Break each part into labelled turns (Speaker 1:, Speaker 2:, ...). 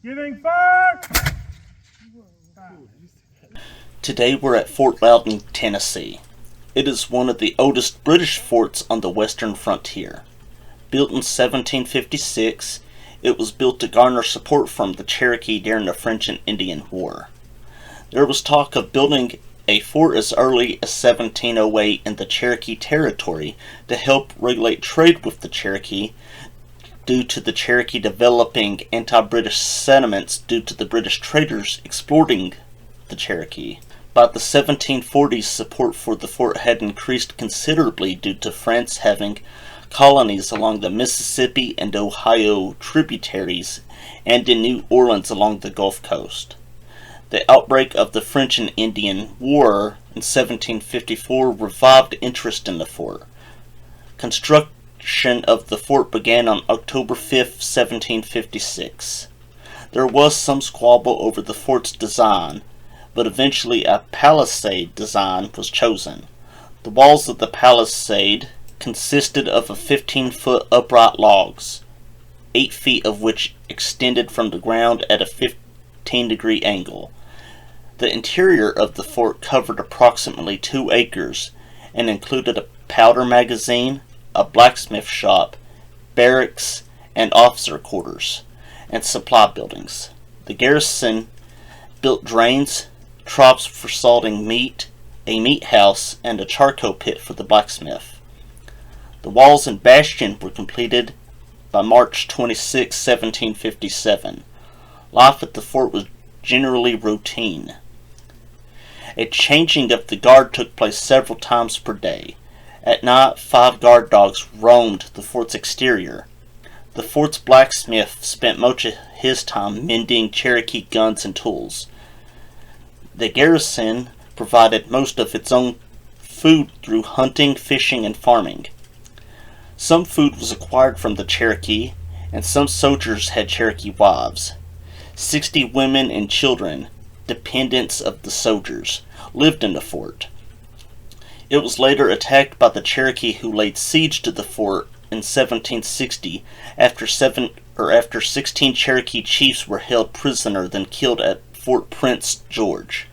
Speaker 1: Giving fire!
Speaker 2: Today we're at Fort Loudoun, Tennessee. It is one of the oldest British forts on the western frontier. Built in 1756, it was built to garner support from the Cherokee during the French and Indian War. There was talk of building a fort as early as 1708 in the Cherokee territory to help regulate trade with the Cherokee, due to the Cherokee developing anti-British sentiments due to the British traders exploiting the Cherokee. By the 1740s, support for the fort had increased considerably due to France having colonies along the Mississippi and Ohio tributaries and in New Orleans along the Gulf Coast. The outbreak of the French and Indian War in 1754 revived interest in the fort. Construction of the fort began on October 5, 1756. There was some squabble over the fort's design, but eventually a palisade design was chosen. The walls of the palisade consisted of 15-foot upright logs, 8 feet of which extended from the ground at a 15-degree angle. The interior of the fort covered approximately 2 acres and included a powder magazine, a blacksmith shop, barracks, and officer quarters, and supply buildings. The garrison built drains, troughs for salting meat, a meat house, and a charcoal pit for the blacksmith. The walls and bastion were completed by March 26, 1757. Life at the fort was generally routine. A changing of the guard took place several times per day. At night, 5 guard dogs roamed the fort's exterior. The fort's blacksmith spent much of his time mending Cherokee guns and tools. The garrison provided most of its own food through hunting, fishing, and farming. Some food was acquired from the Cherokee, and some soldiers had Cherokee wives. 60 women and children, dependents of the soldiers, lived in the fort. It was later attacked by the Cherokee, who laid siege to the fort in 1760 after 16 Cherokee chiefs were held prisoner then killed at Fort Prince George.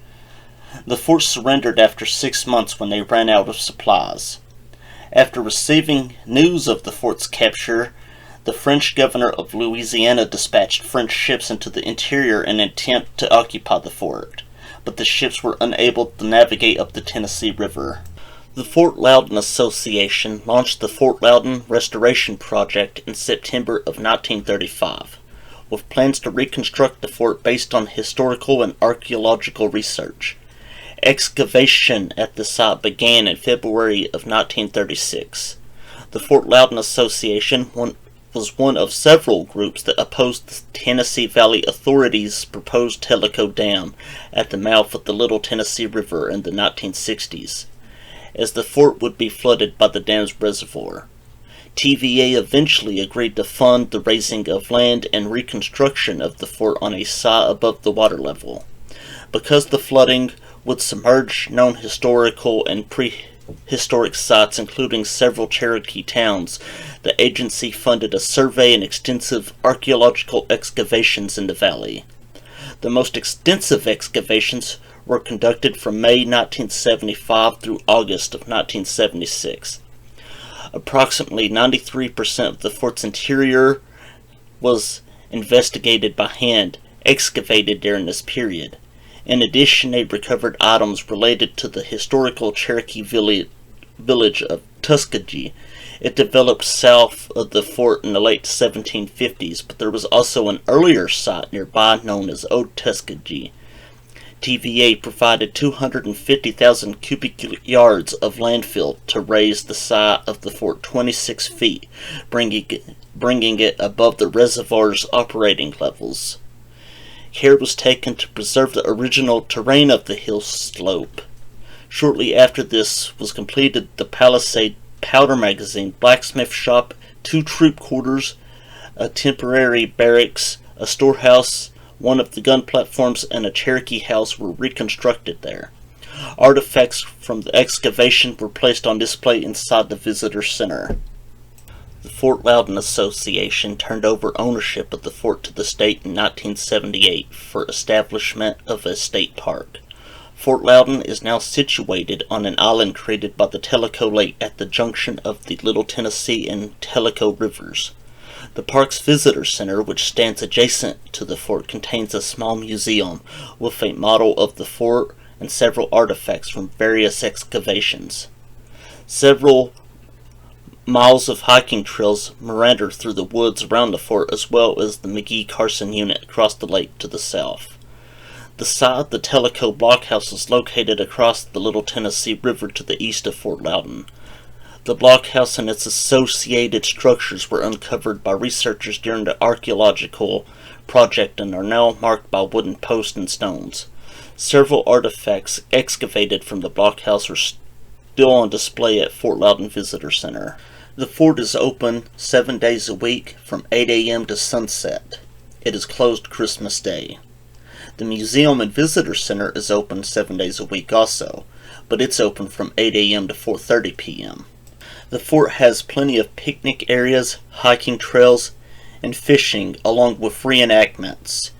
Speaker 2: The fort surrendered after 6 months when they ran out of supplies. After receiving news of the fort's capture, the French governor of Louisiana dispatched French ships into the interior in an attempt to occupy the fort, but the ships were unable to navigate up the Tennessee River. The Fort Loudoun Association launched the Fort Loudoun Restoration Project in September of 1935, with plans to reconstruct the fort based on historical and archaeological research. Excavation at the site began in February of 1936. The Fort Loudoun Association was one of several groups that opposed the Tennessee Valley Authority's proposed Tellico Dam at the mouth of the Little Tennessee River in the 1960s, as the fort would be flooded by the dam's reservoir. TVA eventually agreed to fund the raising of land and reconstruction of the fort on a site above the water level. Because the flooding would submerge known historical and prehistoric sites, including several Cherokee towns, the agency funded a survey and extensive archaeological excavations in the valley. The most extensive excavations were conducted from May 1975 through August of 1976. Approximately 93% of the fort's interior was investigated by hand, excavated during this period. In addition, they recovered items related to the historical Cherokee village of Tuskegee. It developed south of the fort in the late 1750s, but there was also an earlier site nearby known as Old Tuskegee. TVA provided 250,000 cubic yards of landfill to raise the site of the fort 26 feet, bringing it above the reservoir's operating levels. Care was taken to preserve the original terrain of the hill slope. Shortly after this was completed, the palisade, powder magazine, blacksmith shop, 2 troop quarters, a temporary barracks, a storehouse, one of the gun platforms, and a Cherokee house were reconstructed there. Artifacts from the excavation were placed on display inside the visitor center. The Fort Loudoun Association turned over ownership of the fort to the state in 1978 for establishment of a state park. Fort Loudoun is now situated on an island created by the Tellico Lake at the junction of the Little Tennessee and Tellico rivers. The park's visitor center, which stands adjacent to the fort, contains a small museum with a model of the fort and several artifacts from various excavations. Several miles of hiking trails meander through the woods around the fort, as well as the McGee-Carson unit across the lake to the south. The site of the Tellico blockhouse is located across the Little Tennessee River to the east of Fort Loudoun. The blockhouse and its associated structures were uncovered by researchers during the archaeological project and are now marked by wooden posts and stones. Several artifacts excavated from the blockhouse are still on display at Fort Loudoun Visitor Center. The fort is open 7 days a week from 8 a.m. to sunset. It is closed Christmas Day. The Museum and Visitor Center is open 7 days a week also, but it's open from 8 a.m. to 4:30 p.m. The fort has plenty of picnic areas, hiking trails, and fishing, along with reenactments.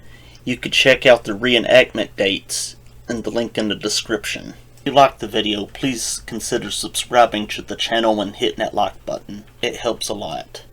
Speaker 2: You could check out the reenactment dates in the link in the description. If you liked the video, please consider subscribing to the channel and hitting that like button. It helps a lot.